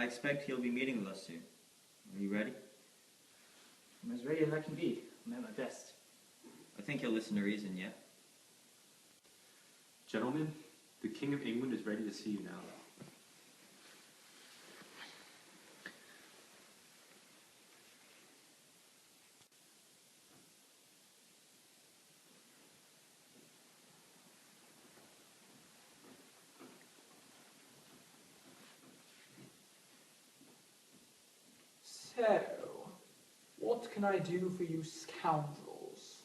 I expect he'll be meeting with us soon. Are you ready? I'm as ready as I can be. I'm at my best. I think he'll listen to reason, yeah? Gentlemen, the King of England is ready to see you now. So, what can I do for you scoundrels?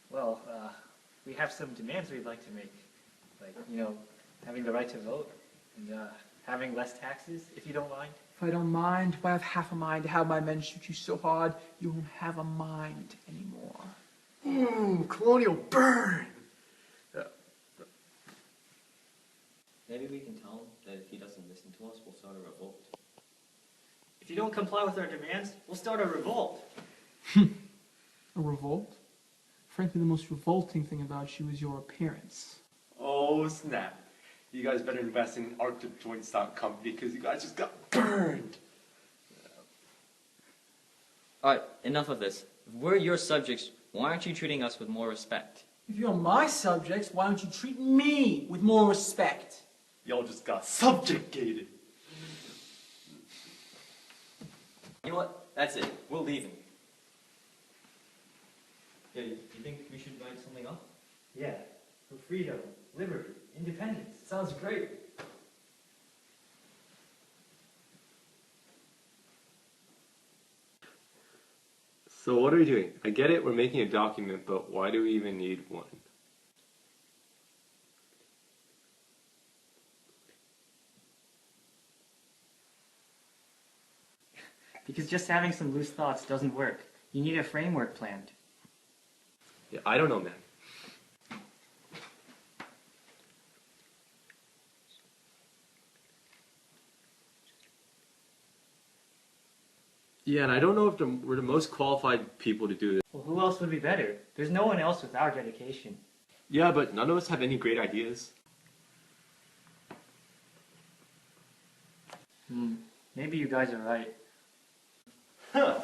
Well, we have some demands we'd like to make. Like, having the right to vote and having less taxes, if you don't mind. If I don't mind, if I have half a mind to have my men shoot you so hard, you won't have a mind anymore. Colonial burn! Maybe we can tell him that if he doesn't listen to us, we'll start a revolt. If you don't comply with our demands, we'll start a revolt. A revolt? Frankly, the most revolting thing about you is your appearance. Oh, snap. You guys better invest in ArcticJoints.com because you guys just got burned. Alright, enough of this. If we're your subjects, why aren't you treating us with more respect? If you're my subjects, why don't you treat me with more respect? Y'all just got subjugated. You know what? That's it. We're leaving. Yeah, you think we should write something up? Yeah, for freedom, liberty, independence. Sounds great. So what are we doing? I get it, we're making a document, but why do we even need one? Because just having some loose thoughts doesn't work. You need a framework planned. Yeah, I don't know, man. Yeah, and I don't know if we're the most qualified people to do this. Well, who else would be better? There's no one else with our dedication. Yeah, but none of us have any great ideas. Maybe you guys are right. Huh.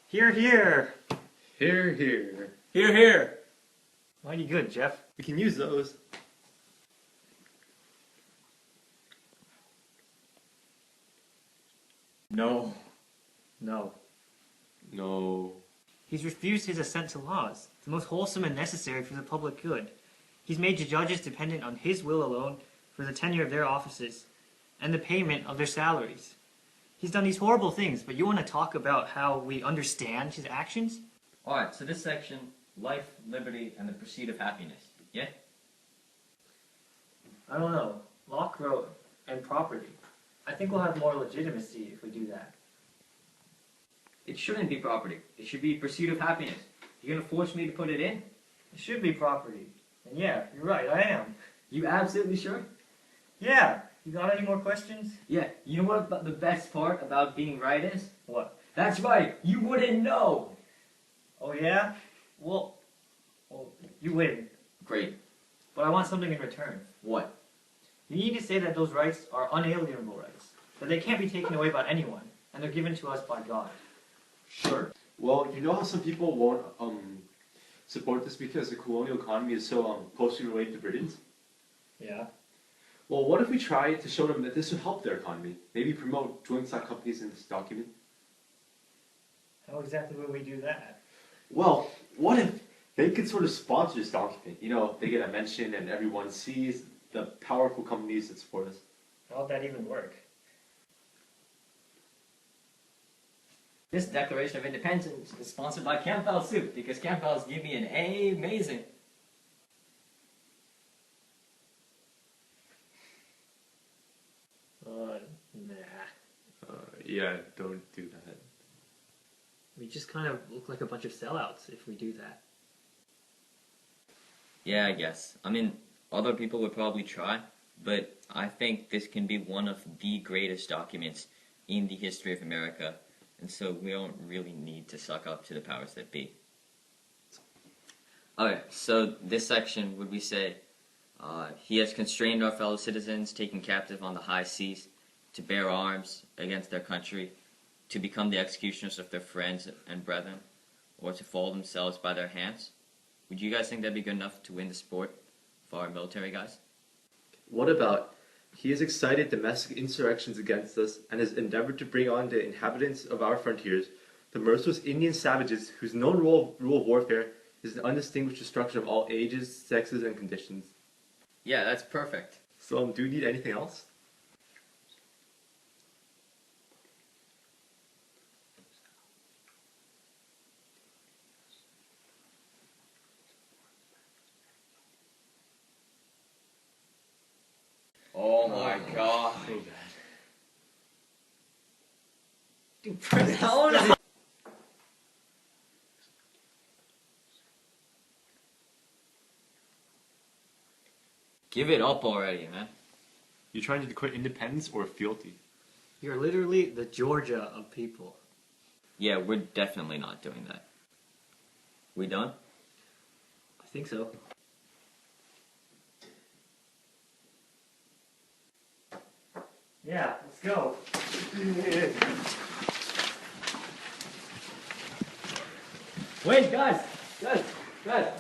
Hear, hear. Here, here. Here, here. Mighty good, Jeff. We can use those. No. No. No. He's refused his assent to laws, the most wholesome and necessary for the public good. He's made the judges dependent on his will alone for the tenure of their offices and the payment of their salaries. He's done these horrible things, but you want to talk about how we understand his actions? Alright, so this section, life, liberty, and the pursuit of happiness. Yeah? I don't know. Locke wrote, and property. I think we'll have more legitimacy if we do that. It shouldn't be property. It should be pursuit of happiness. You're gonna force me to put it in? It should be property. And yeah, you're right, I am. You absolutely sure? Yeah. You got any more questions? Yeah, you know what the best part about being right is? What? That's right, you wouldn't know! Oh yeah? Well, you win. Great. But I want something in return. What? You need to say that those rights are unalienable rights, that they can't be taken away by anyone, and they're given to us by God. Sure. Well, you know how some people won't support this because the colonial economy is so closely related to Britain's? Yeah. Well, what if we try to show them that this would help their economy? Maybe promote joint stock companies in this document? How exactly would we do that? Well, what if they could sort of sponsor this document? You know, they get a mention and everyone sees the powerful companies that support us. How would that even work? This Declaration of Independence is sponsored by Campbell Soup because Campbell's give me an A amazing. Nah. Yeah, don't do that. We just kind of look like a bunch of sellouts if we do that. Yeah, I guess. I mean, other people would probably try, but I think this can be one of the greatest documents in the history of America, and so we don't really need to suck up to the powers that be. Okay, so this section, would we say, he has constrained our fellow citizens, taken captive on the high seas, to bear arms against their country, to become the executioners of their friends and brethren, or to fall themselves by their hands? Would you guys think that'd be good enough to win the sport for our military guys? What about, he has excited domestic insurrections against us and has endeavored to bring on the inhabitants of our frontiers the merciless Indian savages whose known rule of warfare is an undistinguished destruction of all ages, sexes, and conditions. Yeah, that's perfect. So, do you need anything else? Oh my god. So bad. Dude, press down! Give it up already, man. You trying to declare independence or fealty? You're literally the Georgia of people. Yeah, we're definitely not doing that. We done? I think so. Yeah, let's go. Wait, guys! Guys!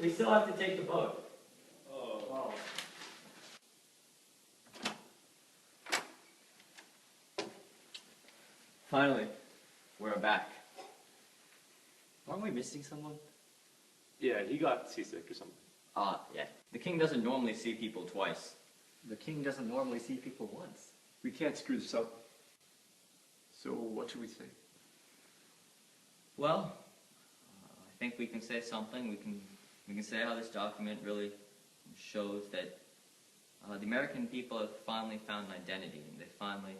We still have to take the boat. Oh. Finally, we're back. Aren't we missing someone? Yeah, he got seasick or something. Yeah. The king doesn't normally see people twice. The king doesn't normally see people once. We can't screw this up. So, what should we say? Well, I think we can say something. We can say how this document really shows that the American people have finally found an identity, and they finally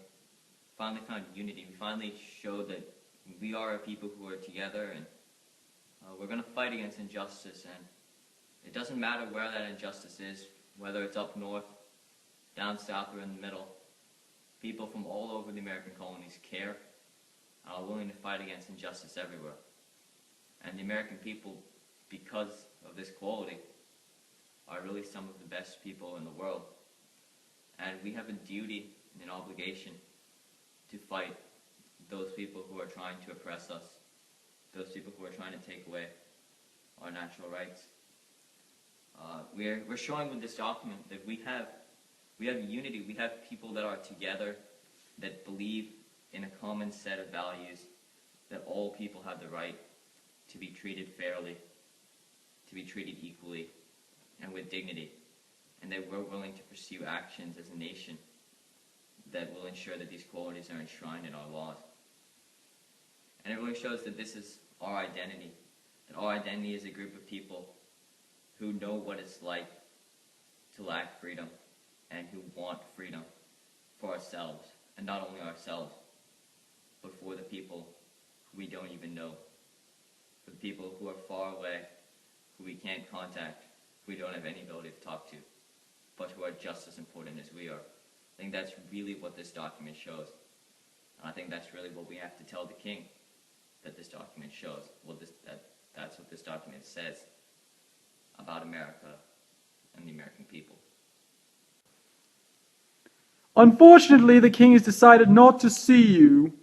found unity. We finally showed that we are a people who are together, and we're going to fight against injustice. And it doesn't matter where that injustice is, whether it's up north, down south, or in the middle. People from all over the American colonies care and are willing to fight against injustice everywhere. And the American people, because of this quality, are really some of the best people in the world. And we have a duty and an obligation to fight those people who are trying to oppress us, those people who are trying to take away our natural rights. We're showing with this document that we have unity. We have people that are together, that believe in a common set of values, that all people have the right to be treated fairly, to be treated equally, and with dignity, and that we're willing to pursue actions as a nation that will ensure that these qualities are enshrined in our laws. And it really shows that this is our identity, that our identity is a group of people who know what it's like to lack freedom and who want freedom for ourselves, and not only ourselves, but for the people who we don't even know, for the people who are far away, who we can't contact, who we don't have any ability to talk to, but who are just as important as we are. I think that's really what this document shows. And I think that's really what we have to tell the king, that this document shows. Well, that's what this document says about America and the American people. Unfortunately, the king has decided not to see you.